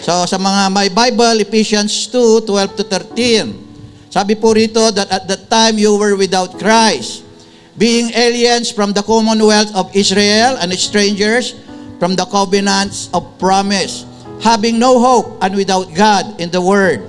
So sa mga may Bible, Ephesians 2:12-13. Sabi po rito that at that time you were without Christ, being aliens from the commonwealth of Israel and strangers from the covenants of promise, having no hope and without God in the world.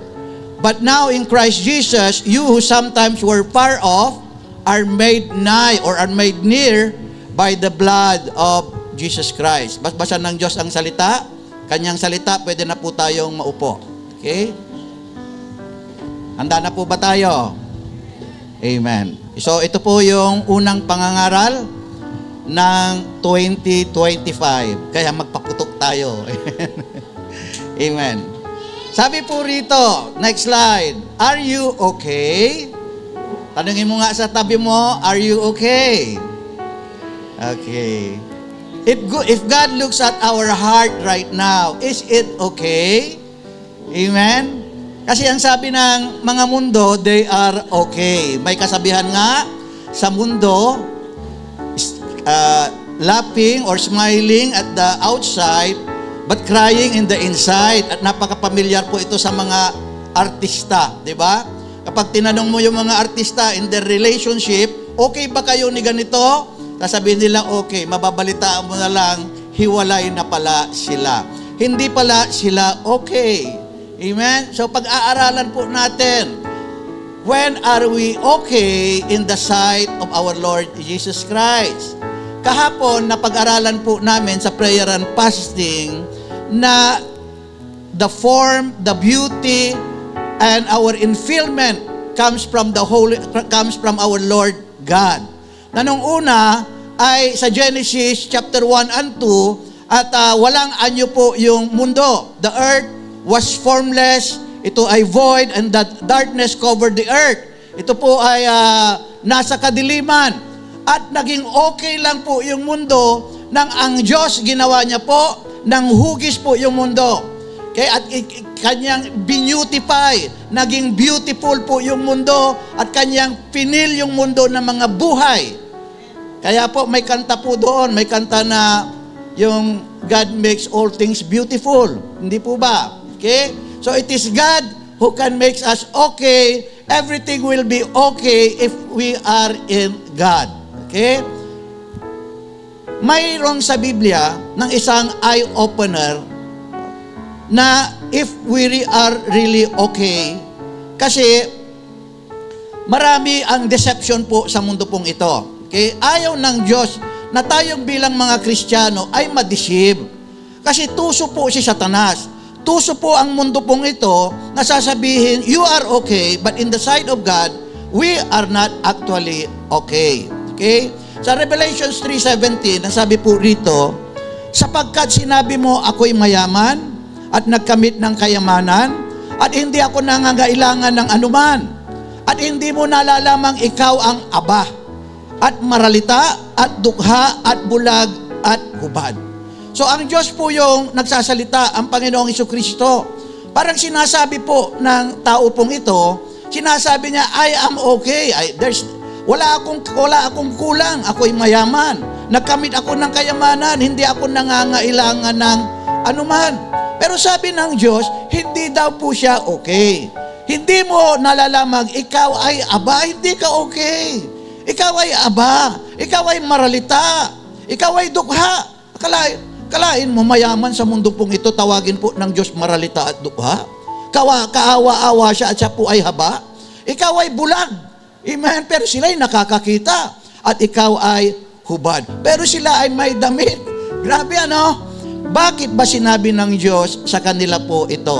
But now in Christ Jesus, you who sometimes were far off are made nigh or are made near by the blood of Jesus Christ. Basa ng Diyos ang salita, kanyang salita, pwede na po tayong maupo. Okay? Handa na po ba tayo? Amen. So ito po yung unang pangangaral ng 2025. Kaya magpaputok tayo. Amen. Sabi po rito, next slide, are you okay? Tanungin mo nga sa tabi mo, are you okay? Okay. If God looks at our heart right now, is it okay? Amen? Kasi ang sabi ng mga mundo, they are okay. May kasabihan nga, sa mundo, laughing or smiling at the outside, but crying in the inside. At napaka-familiar po ito sa mga artista, di ba? Kapag tinanong mo yung mga artista in their relationship, okay ba kayo ni ganito? Sasabihin nila, okay. Mababalitaan mo na lang, hiwalay na pala sila. Hindi pala sila okay. Amen? So pag-aaralan po natin, when are we okay in the sight of our Lord Jesus Christ? Kahapon, napag-aralan po namin sa prayer and fasting na the form, the beauty, and our fulfillment comes from our Lord God. Na nung una ay sa Genesis chapter 1 and 2 at walang anyo po yung mundo. The earth was formless, ito ay void and that darkness covered the earth. Ito po ay nasa kadiliman at naging okay lang po yung mundo nang ang Diyos ginawa niya po nang hugis po yung mundo. Okay? At kanyang beautify, naging beautiful po yung mundo at kanyang pinil yung mundo ng mga buhay. Kaya po may kanta po doon, may kanta na yung God makes all things beautiful. Hindi po ba? Okay? So it is God who can make us okay. Everything will be okay if we are in God. Okay? Mayroong sa Biblia ng isang eye-opener na if we are really okay, kasi marami ang deception po sa mundo pong ito. Okay? Ayaw ng Diyos na tayong bilang mga Kristiyano ay ma-deceive. Kasi tuso po si Satanas. Tuso po ang mundo pong ito na sasabihin, you are okay, but in the sight of God, we are not actually okay. Okay? Sa Revelation 3:17, nasabi po rito, sapagkat sinabi mo ako'y mayaman at nagkamit ng kayamanan at hindi ako nangangailangan ng anuman at hindi mo nalalamang ikaw ang aba at maralita at dukha at bulag at hubad. So ang Diyos po yung nagsasalita, ang Panginoong Jesucristo. Parang sinasabi po ng tao pong ito, sinasabi niya, I am okay. Wala akong kulang. Ako'y mayaman. Nagkamit ako ng kayamanan. Hindi ako nangangailangan ng anuman. Pero sabi ng Diyos, hindi daw po siya okay. Hindi mo nalalamang ikaw ay aba, hindi ka okay. Ikaw ay aba, ikaw ay maralita, ikaw ay dukha. Kalain mo mayaman sa mundo pong ito, tawagin po ng Diyos maralita at dukha. Kaawa-awa siya at siya po ay haba. Ikaw ay bulag. Amen. Pero sila ay nakakakita. At ikaw ay hubad. Pero sila ay may damit. Grabe ano? Bakit ba sinabi ng Diyos sa kanila po ito?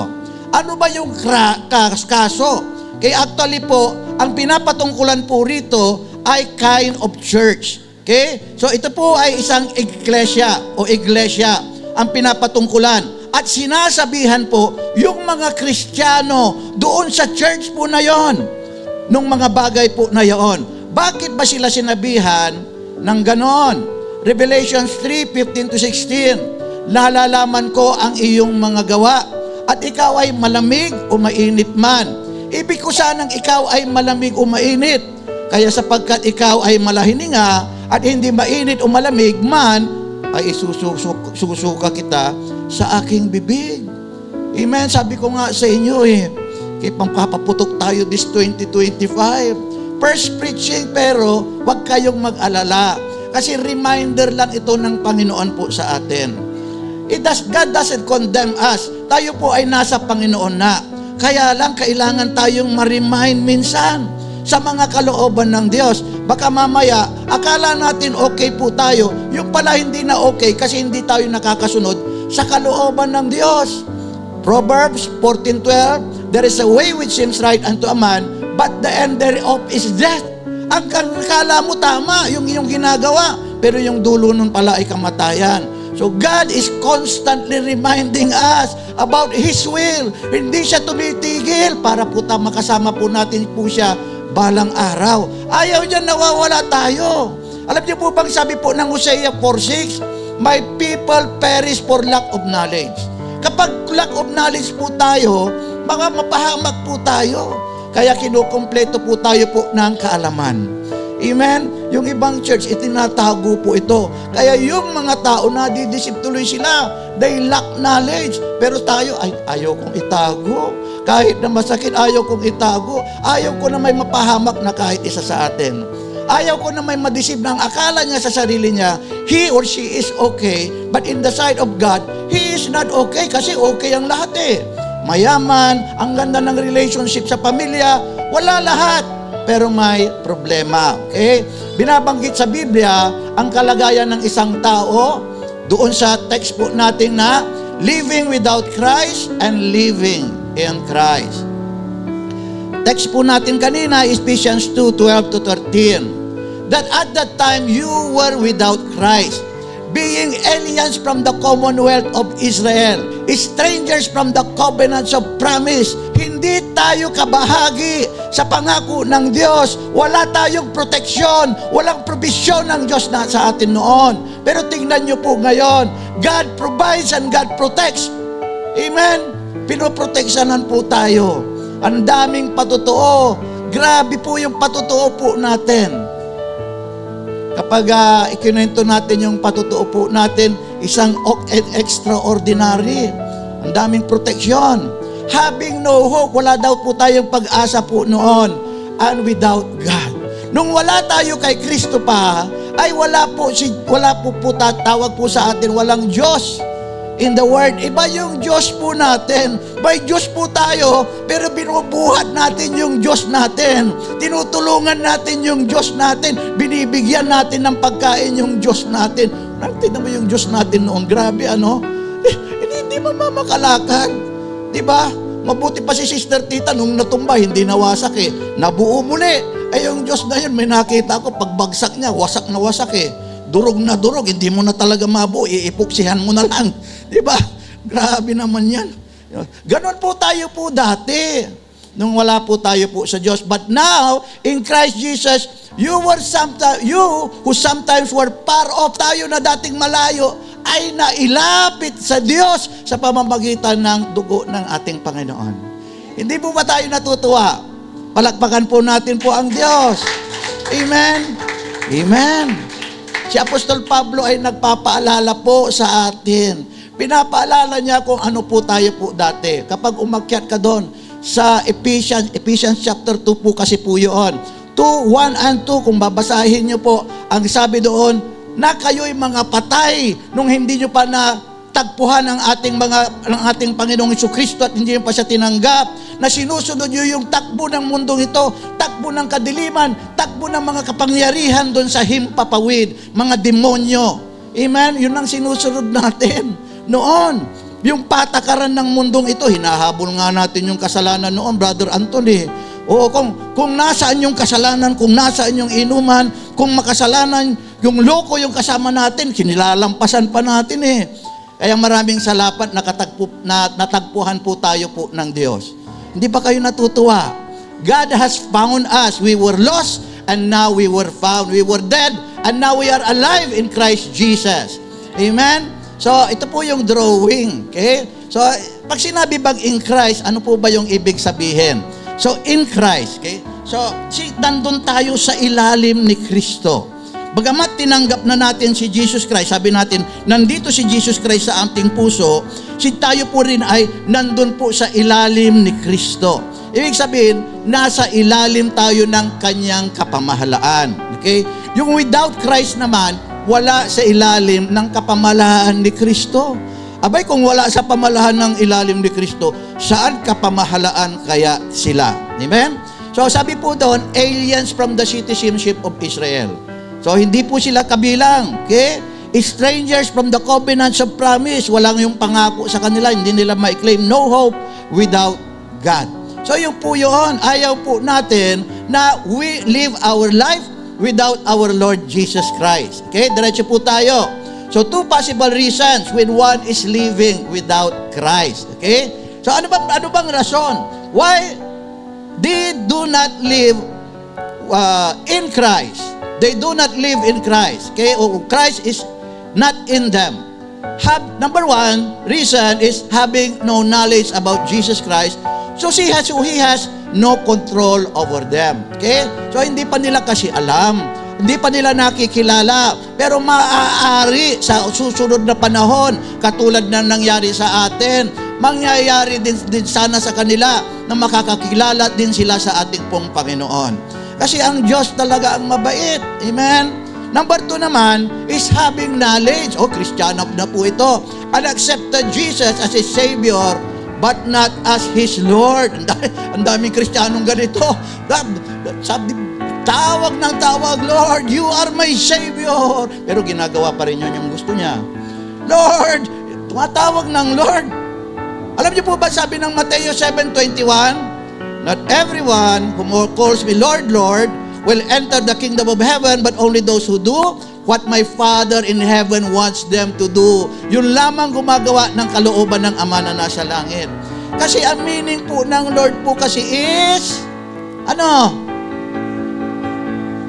Ano ba yung kaso? Kaya actually po, ang pinapatungkulan po rito ay kind of church. Okay? So ito po ay isang iglesia ang pinapatungkulan. At sinasabihan po yung mga Kristiyano doon sa church po na yon, nung mga bagay po na yon. Bakit ba sila sinabihan ng ganon? Revelation 3:15-16, nalalaman ko ang iyong mga gawa at ikaw ay malamig o mainit man. Ibig ko sanang ikaw ay malamig o mainit. Kaya sapagkat ikaw ay malahininga at hindi mainit o malamig man, ay isusuka kita sa aking bibig. Amen. Sabi ko nga sa inyo kaya pampapaputok tayo this 2025. First preaching, pero wag kayong mag-alala. Kasi reminder lang ito ng Panginoon po sa atin. God doesn't condemn us. Tayo po ay nasa Panginoon na. Kaya lang kailangan tayong ma-remind minsan sa mga kalooban ng Diyos. Baka mamaya, akala natin okay po tayo. Yung pala hindi na okay kasi hindi tayo nakakasunod sa kalooban ng Diyos. Proverbs 14:12, there is a way which seems right unto a man, but the end thereof is death. Ang kala mo tama, yung iyong ginagawa, pero yung dulo nun pala ay kamatayan. So God is constantly reminding us about His will. Hindi siya tumitigil para po makasama po natin po siya balang araw. Ayaw niya nawawala tayo. Alam niyo po bang sabi po ng Hosea 4:6, my people perish for lack of knowledge. Kapag lack of knowledge po tayo, baka mapahamak po tayo. Kaya kinukumpleto po tayo po ng kaalaman. Amen? Yung ibang church, itinatago po ito. Kaya yung mga tao, nadidisip tuloy sila. They lack knowledge. Pero tayo, ayaw kong itago. Kahit na masakit, ayaw kong itago. Ayaw ko na may mapahamak na kahit isa sa atin. Ayaw ko na may madisip na ang akala niya sa sarili niya, he or she is okay, but in the sight of God, he is not okay kasi okay ang lahat Mayaman, ang ganda ng relationship sa pamilya, wala lahat, pero may problema. Okay? Binabanggit sa Biblia ang kalagayan ng isang tao doon sa text po natin na living without Christ and living in Christ. Text po natin kanina, Ephesians 2:12-13. That at that time you were without Christ, being aliens from the commonwealth of Israel, strangers from the covenants of promise. Hindi tayo kabahagi sa pangako ng Diyos. Wala tayong proteksyon, walang provisyon ng Diyos na sa atin noon. Pero tingnan nyo po ngayon, God provides and God protects. Amen? Pinoproteksyonan po tayo. Ang daming patutuo. Grabe po yung patutuo po natin. Kapag ikinento natin yung patutuo po natin, isang extraordinary. Ang daming proteksyon. Having no hope, wala daw po tayong pag-asa po noon. And without God. Nung wala tayo kay Kristo pa, ay wala po tatawag po sa atin, walang Diyos. In the Word, iba yung Diyos po natin. May Diyos po tayo, pero binubuhat natin yung Diyos natin. Tinutulungan natin yung Diyos natin. Binibigyan natin ng pagkain yung Diyos natin. Tingnan mo yung Diyos natin noon. Grabe, hindi mamakalakad. Diba? Mabuti pa si Sister Tita nung natumba, hindi nawasak Nabuo muli. Yung Diyos na yun, may nakita ko, pagbagsak niya, wasak na wasak Durog na durog, hindi mo na talaga mabuo, iipuksihan mo na lang. Diba? Grabe naman yan. Ganon po tayo po dati, nung wala po tayo po sa Diyos. But now, in Christ Jesus, you who sometimes were far off, tayo na dating malayo, ay nailapit sa Diyos sa pamamagitan ng dugo ng ating Panginoon. Hindi po ba tayo natutuwa? Palakpakan po natin po ang Diyos. Amen? Amen. Si Apostol Pablo ay nagpapaalala po sa atin. Pinapaalala niya kung ano po tayo po dati. Kapag umakyat ka doon sa Ephesians chapter 2 po kasi po yun. 2:1 and 2, kung babasahin niyo po, ang sabi doon, na kayo'y mga patay nung hindi niyo pa natagpuhan ang ating Panginoong Jesucristo at hindi niyo pa siya tinanggap, na sinusunod niyo yung takbo ng mundong ito, takbo ng kadiliman, takbo ng mga kapangyarihan doon sa himpapawid, mga demonyo. Amen? Yun ang sinusunod natin noon. Yung patakaran ng mundong ito, hinahabol nga natin yung kasalanan noon, Brother Anthony. Oo, kung nasaan yung kasalanan, kung nasaan yung inuman, kung makasalanan, yung loko yung kasama natin, kinilalampasan pa natin Kaya maraming salapat natagpuhan po tayo po ng Diyos. Hindi ba kayo natutuwa? God has found us. We were lost and now we were found. We were dead and now we are alive in Christ Jesus. Amen? So, ito po yung drawing. Okay? So, pag sinabi bang in Christ, ano po ba yung ibig sabihin? So, in Christ. Okay? So, nandun tayo sa ilalim ni Kristo. Bagamat tinanggap na natin si Jesus Christ, sabi natin, nandito si Jesus Christ sa ating puso, si tayo po rin ay nandun po sa ilalim ni Kristo. Ibig sabihin, nasa ilalim tayo ng kanyang kapamahalaan. Okay? Yung without Christ naman, wala sa ilalim ng kapamahalaan ni Kristo. Abay, kung wala sa pamahalaan ng ilalim ni Kristo, saan kapamahalaan kaya sila? Amen? So sabi po doon, aliens from the citizenship of Israel. So hindi po sila kabilang. Okay? Strangers from the covenants of promise. Walang yung pangako sa kanila. Hindi nila ma-claim. No hope without God. So yun po yun. Ayaw po natin na we live our life without our Lord Jesus Christ. Okay? Diretso po tayo. So two possible reasons when one is living without Christ. Okay? So ano bang rason? Why they do not live in Christ? They do not live in Christ. Okay? Or Christ is not in them. Number one reason is having no knowledge about Jesus Christ. So he has no control over them. Okay? So hindi pa nila kasi alam. Hindi pa nila nakikilala. Pero maaari sa susunod na panahon, katulad na nangyari sa atin, mangyayari din sana sa kanila na makakakilala din sila sa ating pong Panginoon. Kasi ang Diyos talaga ang mabait. Amen? Number 2 naman is having knowledge. Kristiyano na po ito. And accepted Jesus as His Savior, but not as His Lord. Ang daming Kristiyanong ganito. Sabi, tawag ng tawag, Lord, you are my Savior. Pero ginagawa pa rin yun yung gusto niya. Lord, tumatawag ng Lord. Alam niyo po ba sabi ng Mateo 7:21? Not everyone who calls me Lord, Lord, will enter the kingdom of heaven, but only those who do what my Father in heaven wants them to do. Yun lamang gumagawa ng kalooban ng Ama na nasa langit. Kasi ang meaning po ng Lord po kasi is,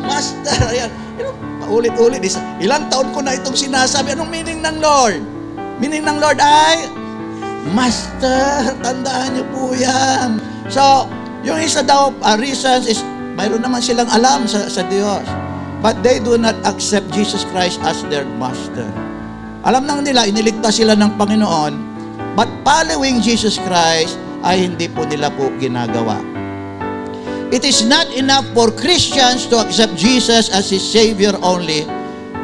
Master. Ayan. Paulit-ulit. Ilang taon ko na itong sinasabi. Anong meaning ng Lord? Meaning ng Lord ay, Master. Tandaan niyo po yan. So, yung isa daw, reasons is, mayroon naman silang alam sa Diyos. But they do not accept Jesus Christ as their Master. Alam nang nila, iniligtas sila ng Panginoon, but following Jesus Christ ay hindi po nila po ginagawa. It is not enough for Christians to accept Jesus as His Savior only,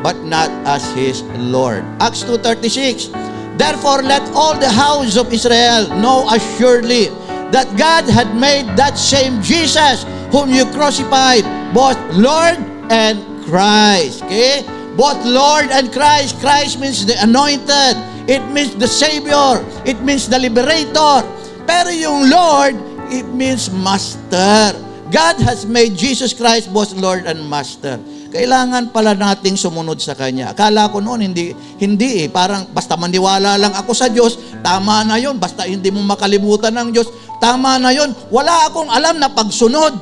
but not as His Lord. Acts 2:36. Therefore, let all the house of Israel know assuredly that God had made that same Jesus whom you crucified, both Lord and Christ. Okay? Both Lord and Christ. Christ means the anointed. It means the Savior. It means the liberator. Pero yung Lord, it means Master. God has made Jesus Christ both Lord and Master. Kailangan pala nating sumunod sa Kanya. Akala ko noon, hindi. Parang basta maniwala lang ako sa Diyos, tama na yon. Basta hindi mo makalimutan ng Diyos, tama na yon. Wala akong alam na pagsunod.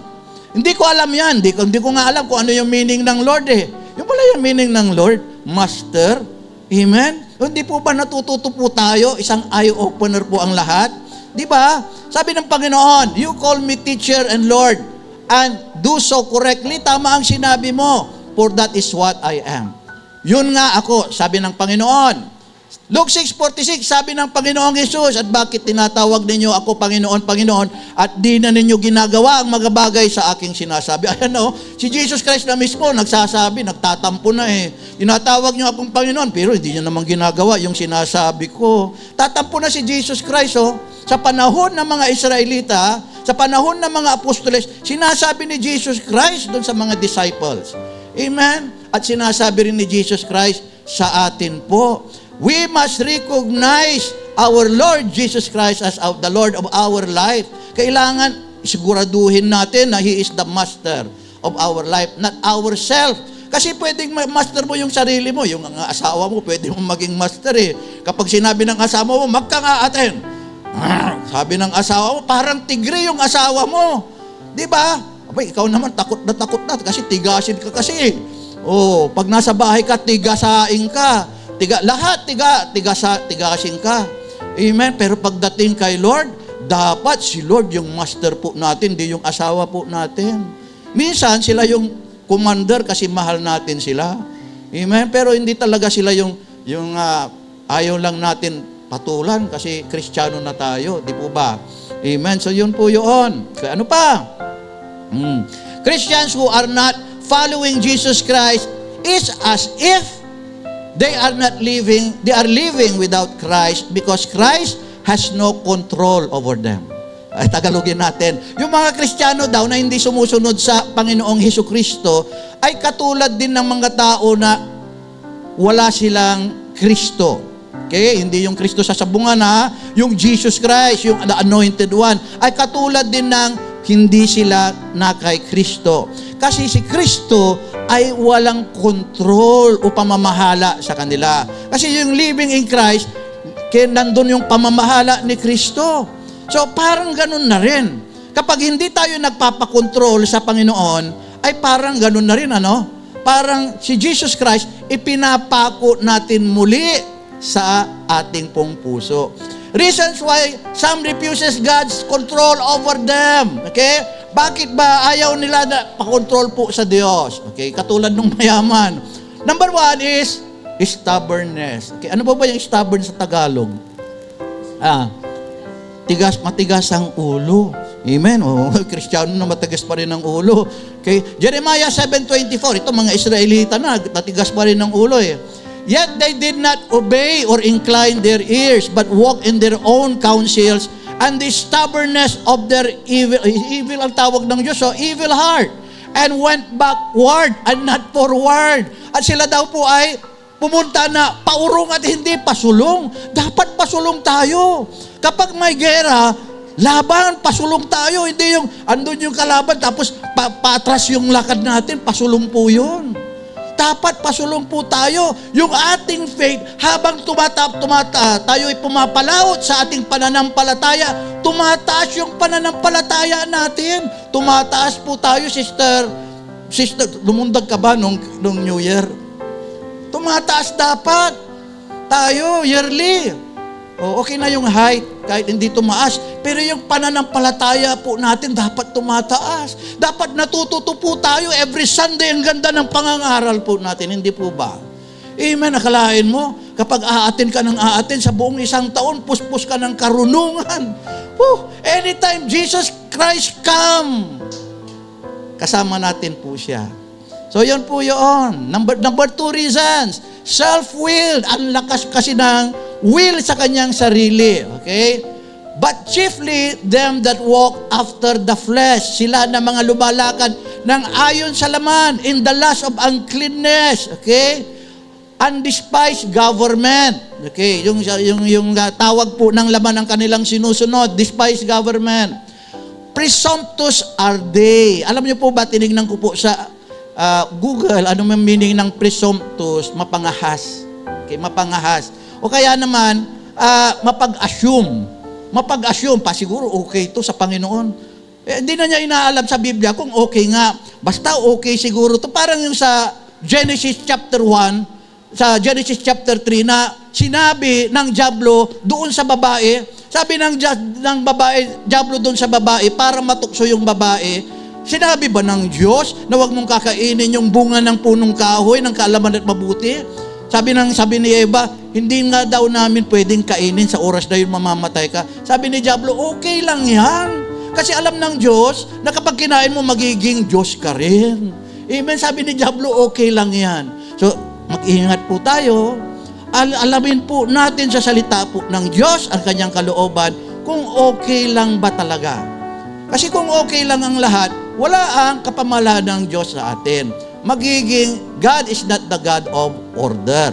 Hindi ko alam yan. Hindi ko nga alam kung ano yung meaning ng Lord eh. Yung pala yung meaning ng Lord, Master. Amen? Hindi po ba natututo po tayo? Isang eye-opener po ang lahat. Di ba? Sabi ng Panginoon, you call me teacher and Lord, and do so correctly. Tama ang sinabi mo, for that is what I am. Yun nga ako, sabi ng Panginoon. Luke 6:46, sabi ng Panginoong Jesus, at bakit tinatawag ninyo ako Panginoon, Panginoon, at di na ninyo ginagawa ang mga bagay sa aking sinasabi. Ayan si Jesus Christ na mismo nagsasabi, nagtatampo na eh. Tinatawag niyo akong Panginoon, pero hindi niya naman ginagawa yung sinasabi ko. Tatampo na si Jesus Christ Sa panahon ng mga Israelita, sa panahon ng mga apostoles, sinasabi ni Jesus Christ doon sa mga disciples. Amen? At sinasabi rin ni Jesus Christ sa atin po. We must recognize our Lord Jesus Christ as the Lord of our life. Kailangan siguraduhin natin na He is the Master of our life, not ourselves. Kasi pwedeng master mo yung sarili mo. Yung asawa mo, pwede mong maging master eh. Kapag sinabi ng asawa mo, magka nga atin. Sabi ng asawa mo, parang tigre yung asawa mo. Di ba? Abay, ikaw naman takot na kasi tigasin ka kasi. Pag nasa bahay ka, tigasain ka. Tigasin ka. Amen? Pero pagdating kay Lord, dapat si Lord yung master po natin, di yung asawa po natin. Minsan, sila yung commander kasi mahal natin sila. Amen? Pero hindi talaga sila yung ayaw lang natin patulan kasi Kristiyano na tayo. Di po ba? Amen? So yun po yun. Kaya ano pa? Christians who are not following Jesus Christ is as if they are living without Christ because Christ has no control over them. Ay, Tagalogin natin. Yung mga Kristiyano daw na hindi sumusunod sa Panginoong Hesukristo ay katulad din ng mga tao na wala silang Kristo. Okay? Hindi yung Kristo sa sabungan ha. Yung Jesus Christ, yung the Anointed One, ay katulad din ng hindi sila na kay Kristo. Kasi si Kristo ay walang control o pamamahala sa kanila. Kasi yung living in Christ, nandun yung pamamahala ni Kristo. So parang ganun na rin. Kapag hindi tayo nagpapakontrol sa Panginoon, ay parang ganun na rin, ano? Parang si Jesus Christ, ipinapako natin muli sa ating pong puso. Reasons why some refuses God's control over them. Okay? Bakit ba ayaw nila na pakontrol po sa Diyos? Okay? Katulad ng mayaman. Number 1 is stubbornness. Okay? Ano ba yung stubborn sa Tagalog? Matigas ang ulo. Amen. Kristiyano na matigas pa rin ang ulo. Okay? Jeremiah 7:24. Ito mga Israelita na, matigas pa rin ang ulo eh. Yet they did not obey or incline their ears, but walked in their own counsels, and the stubbornness of their evil ang tawag ng Diyos, evil heart, and went backward and not forward. At sila daw po ay pumunta na paurong at hindi pasulong. Dapat pasulong tayo. Kapag may gera, laban, pasulong tayo. Hindi yung andun yung kalaban, tapos patras yung lakad natin, pasulong po yun. Dapat pasulong po tayo. Yung ating faith, habang tayo ay pumapalaot sa ating pananampalataya, tumataas yung pananampalataya natin. Tumataas po tayo, sister, lumundag ka ba nung New Year? Tumataas dapat tayo yearly. Okay na yung height, kahit hindi tumaas. Pero yung pananampalataya po natin dapat tumataas. Dapat natututo po tayo every Sunday. Ang ganda ng pangangaral po natin, hindi po ba? Amen, nakalain mo, kapag aatin ka ng aatin sa buong isang taon, puspos ka ng karunungan. Anytime Jesus Christ come, kasama natin po siya. So yun po yun. Number 2 reasons. Self-willed. Ang lakas kasi ng will sa kanyang sarili. Okay? But chiefly, them that walk after the flesh. Sila na mga lumalakad ng ayon sa laman, in the lust of uncleanness. Okay? Undespised government. Okay? Yung tawag po ng laman ng kanilang sinusunod. Despised government. Presumptuous are they. Alam niyo po ba, tinignan ko po sa Google, ano may meaning ng presumptuous? Mapangahas. Okay, mapangahas. O kaya naman, mapag-assume. Mapag-assume pa, siguro okay ito sa Panginoon. Hindi na niya inaalam sa Biblia kung okay nga. Basta okay siguro ito. Parang yung sa Genesis chapter 1, sa Genesis chapter 3 na sinabi ng dyablo doon sa babae, sabi ng babae, dyablo doon sa babae, para matukso yung babae. Sinabi ba ng Diyos na huwag mong kakainin yung bunga ng punong kahoy, ng kaalaman at mabuti? Sabi ni Eva, hindi nga daw namin pwedeng kainin sa oras na yun mamamatay ka. Sabi ni Diablo, okay lang yan. Kasi alam ng Diyos na kapag kinain mo, magiging Diyos ka rin. Amen. Sabi ni Diablo, okay lang yan. So, mag-iingat po tayo. Alamin po natin sa salita po ng Diyos ang kanyang kalooban kung okay lang ba talaga. Kasi kung okay lang ang lahat, wala ang kapamahalaan ng Diyos sa atin. Magiging, God is not the God of order.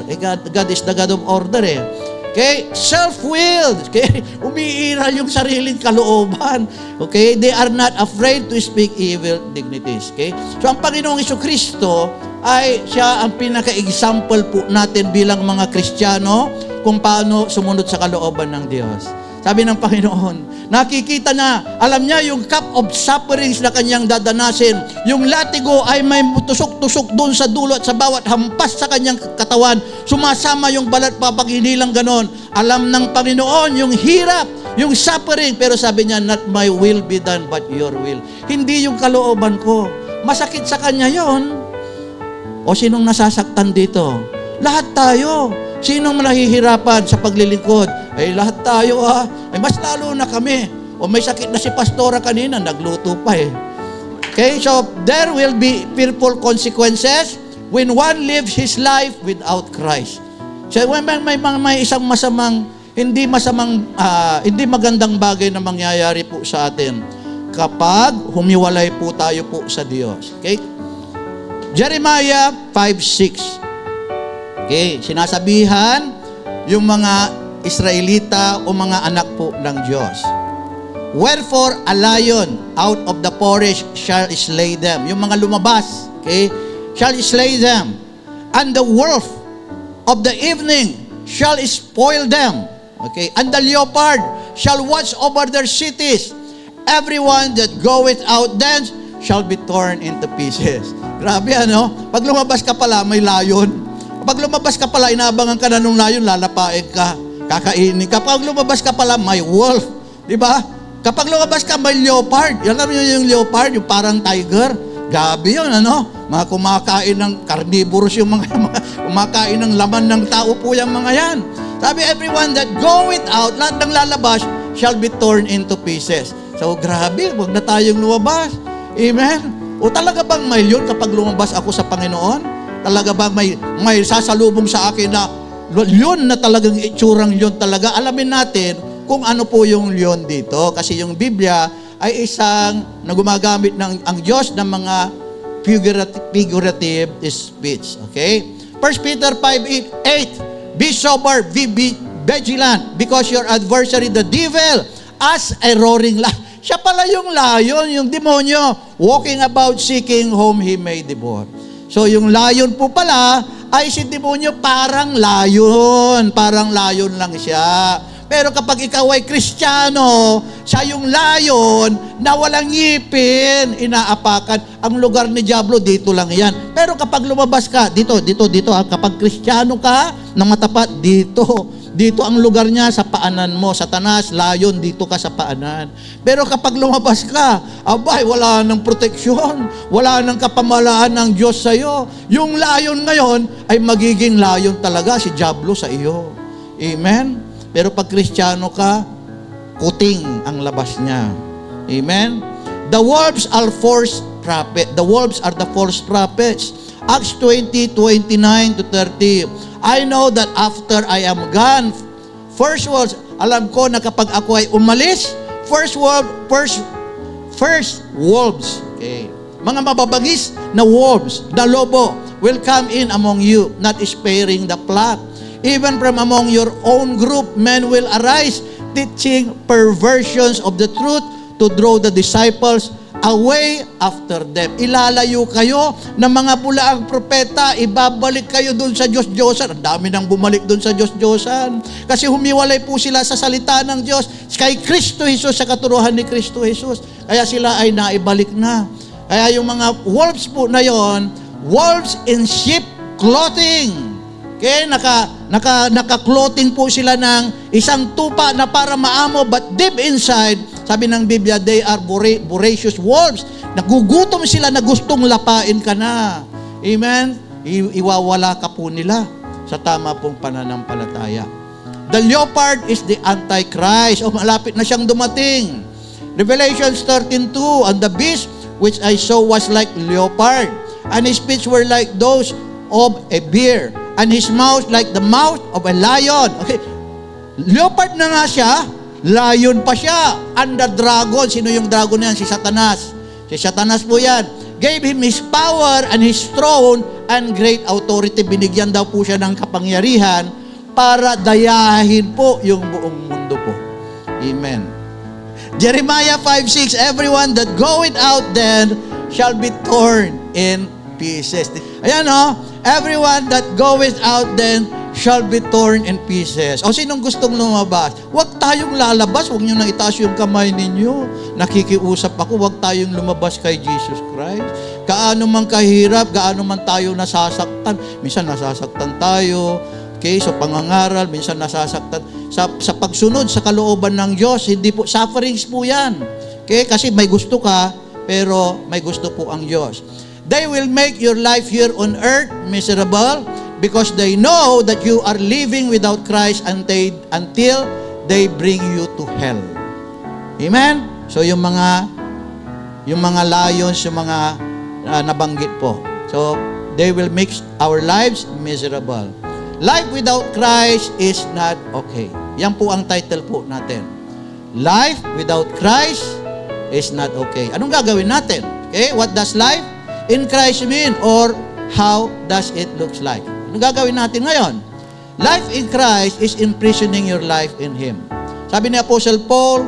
God is the God of order eh. Okay? Self-willed. Okay? Umiiral yung sariling kalooban. Okay? They are not afraid to speak evil dignities. Okay? So ang Panginoong Hesukristo ay siya ang pinaka-example po natin bilang mga Kristiyano kung paano sumunod sa kalooban ng Diyos. Sabi ng Panginoon, nakikita na, alam niya yung cup of sufferings na kanyang dadanasin. Yung latigo ay may tusok-tusok doon sa dulo at sa bawat hampas sa kanyang katawan. Sumasama yung balat pag hinilang ganon. Alam ng Panginoon yung hirap, yung suffering. Pero sabi niya, not my will be done, but your will. Hindi yung kalooban ko. Masakit sa kanya yon. O sinong nasasaktan dito? Lahat tayo. Sinong nahihirapan sa paglilingkod? Ay lahat tayo Ay mas lalo na kami. O may sakit na si pastora kanina, nagluto pa eh. Okay, so there will be fearful consequences when one lives his life without Christ. So when may isang hindi magandang bagay na mangyayari po sa atin kapag humiwalay po tayo po sa Diyos. Okay? Jeremiah 5:6. Okay, sinasabihan yung mga Israelita o mga anak po ng Diyos. Wherefore a lion out of the forest shall slay them. Yung mga lumabas, okay, shall slay them. And the wolf of the evening shall spoil them. Okay, and the leopard shall watch over their cities. Everyone that goeth out thence shall be torn into pieces. Grabe Pag lumabas ka pala, may layon. Pag lumabas ka pala, inaabangan ka na nung layon, lalapain ka, kakainin ka. Pag lumabas ka pala, may wolf. Di ba? Kapag lumabas ka, may leopard. Alam niyo yung leopard, yung parang tiger. Grabe yun, Mga kumakain ng carnivorous, yung mga kumakain ng laman ng tao po yung mga yan. Sabi, everyone that goeth out, lahat ng lalabas, shall be torn into pieces. So, grabe, wag na tayong lumabas. Amen? O talaga bang may yun kapag lumabas ako sa Panginoon? Talaga bang may sasalubong sa akin na yun na talagang itsurang yun talaga? Alamin natin kung ano po yung yun dito. Kasi yung Biblia ay isang na gumagamit ang Diyos ng mga figurative speech. Okay? 1 Peter 5:8. Be sober, be vigilant, because your adversary, the devil, as a roaring lion. Siya pala yung lion, yung demonyo, walking about seeking whom he may devour. So yung lion po pala, ay si demonyo parang lion lang siya. Pero kapag ikaw ay Kristiyano, siya yung lion na walang ngipin, inaapakan. Ang lugar ni Diablo, dito lang yan. Pero kapag lumabas ka, dito, kapag Kristiyano ka, na matapat, dito ang lugar niya sa paanan mo. Satanas, lion, dito ka sa paanan. Pero kapag lumabas ka, abay, wala nang proteksyon, wala nang kapamalaan ng Diyos sa iyo. Yung lion ngayon ay magiging lion talaga, si Diablo sa iyo. Amen? Pero pag Kristiyano ka, kuting ang labas niya. Amen? The wolves are false prophet. The wolves are the false prophets. Acts 20:29-30. I know that after I am gone, first alam ko na kapag ako ay umalis, first wolves. Okay. Mga mababangis na wolves, the lobo, will come in among you, not sparing the flock. Even from among your own group, men will arise, teaching perversions of the truth to draw the disciples away after them. Ilalayo kayo ng mga bulaang propeta, ibabalik kayo doon sa Diyos-Diyosan. Ang dami nang bumalik doon sa Diyos-Diyosan. Kasi humiwalay po sila sa salita ng Diyos, kay Kristo Jesus, sa katuruan ni Kristo Jesus. Kaya sila ay naibalik na. Kaya yung mga wolves po na yon, wolves in sheep clothing. Okay, naka-clothing po sila ng isang tupa na para maamo, but deep inside, sabi ng Biblia, they are voracious wolves. Nagugutom sila na gustong lapain ka na. Amen? Iwawala ka po nila sa tama pong pananampalataya. The leopard is the Antichrist. Malapit na siyang dumating. Revelations 13:2, and the beast which I saw was like leopard, and his feet were like those of a bear, and his mouth like the mouth of a lion. Okay. Leopard na nga siya, lion pa siya. And the dragon, sino yung dragon na yan? Si Satanas. Si Satanas po yan. Gave him his power and his throne and great authority. Binigyan daw po siya ng kapangyarihan para dayahin po yung buong mundo po. Amen. Jeremiah 5:6, everyone that goeth out then shall be torn in pieces. Ayan everyone that goeth out then shall be torn in pieces. O sinong gustong lumabas? Huwag tayong lalabas, huwag nyo nang itaas yung kamay ninyo. Nakikiusap ako, huwag tayong lumabas kay Jesus Christ. Gaano man kahirap, gaano man tayo nasasaktan. Minsan nasasaktan tayo, okay, so pangangaral, minsan nasasaktan. Sa pagsunod, sa kalooban ng Diyos, hindi po, sufferings po yan. Okay, kasi may gusto ka, pero may gusto po ang Diyos. They will make your life here on earth miserable because they know that you are living without Christ until they bring you to hell. Amen? So yung mga lions, yung mga nabanggit po. So they will make our lives miserable. Life without Christ is not okay. Yan po ang title po natin. Life without Christ is not okay. Anong gagawin natin? Okay, what does life in Christ mean, or how does it looks like? Anong gagawin natin ngayon? Life in Christ is imprisoning your life in Him. Sabi ni Apostle Paul,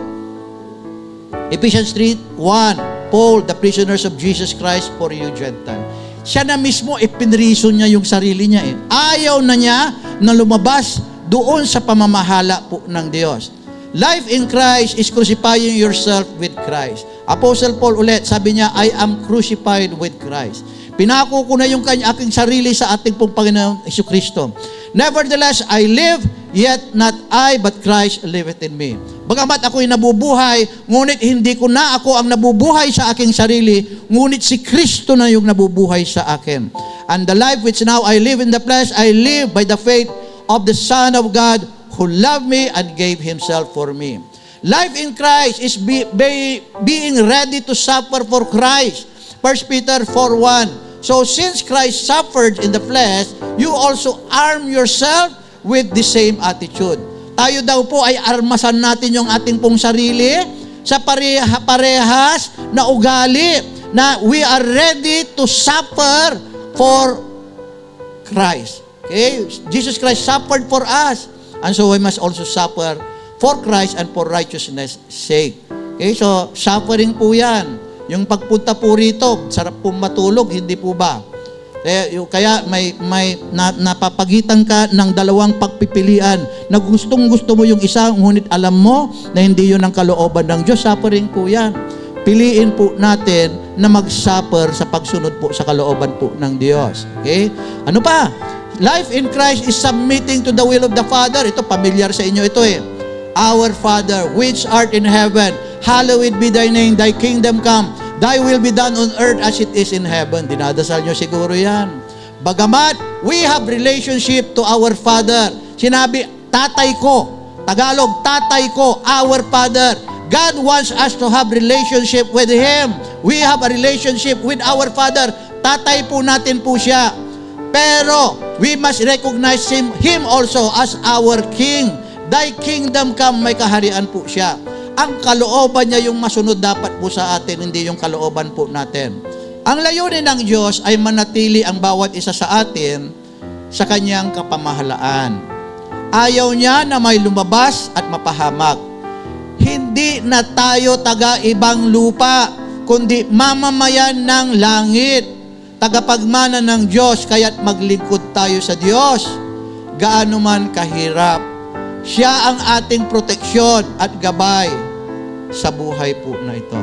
Ephesians 3:1, Paul, the prisoners of Jesus Christ for you Gentile. Siya na mismo, ipinrison niya yung sarili niya. Ayaw na niya na lumabas doon sa pamamahala po ng Diyos. Life in Christ is crucifying yourself with Christ. Apostle Paul ulit, sabi niya, I am crucified with Christ. Pinako ko na yung aking sarili sa ating pong Panginoon Jesucristo. Nevertheless, I live, yet not I, but Christ liveth in me. Bagamat ako'y nabubuhay, ngunit hindi ko na ako ang nabubuhay sa aking sarili, ngunit si Kristo na yung nabubuhay sa akin. And the life which now I live in the flesh, I live by the faith of the Son of God, who loved me and gave Himself for me. Life in Christ is being ready to suffer for Christ. 1 Peter 4:1. So since Christ suffered in the flesh, you also arm yourself with the same attitude. Tayo daw po ay armasan natin yung ating pong sarili sa parehas na ugali na we are ready to suffer for Christ. Okay? Jesus Christ suffered for us. And so we must also suffer for Christ and for righteousness' sake. Okay? So, suffering po yan. Yung pagpunta po rito, sarap pong matulog, hindi po ba? Kaya may napapagitan ka ng dalawang pagpipilian na gustong-gusto mo yung isa, ngunit alam mo na hindi yun ang kalooban ng Diyos. Suffering po yan. Piliin po natin na mag-suffer sa pagsunod po sa kalooban po ng Diyos. Okay? Ano pa? Life in Christ is submitting to the will of the Father. Ito, familiar sa inyo ito eh. Our Father, which art in heaven, hallowed be thy name, thy kingdom come. Thy will be done on earth as it is in heaven. Dinadasal nyo siguro yan. Bagamat, we have relationship to our Father. Sinabi, tatay ko. Tagalog, tatay ko, our Father. God wants us to have relationship with Him. We have a relationship with our Father. Tatay po natin po siya. Pero, we must recognize Him also as our King. Thy kingdom come, may kaharian po siya. Ang kalooban niya yung masunod dapat po sa atin, hindi yung kalooban po natin. Ang layunin ng Diyos ay manatili ang bawat isa sa atin sa Kanyang kapamahalaan. Ayaw niya na may lumabas at mapahamak. Hindi na tayo taga-ibang lupa, kundi mamamayan ng langit. Tagapagmana ng Diyos, kaya't maglingkod tayo sa Diyos. Gaano man kahirap. Siya ang ating proteksyon at gabay sa buhay po na ito.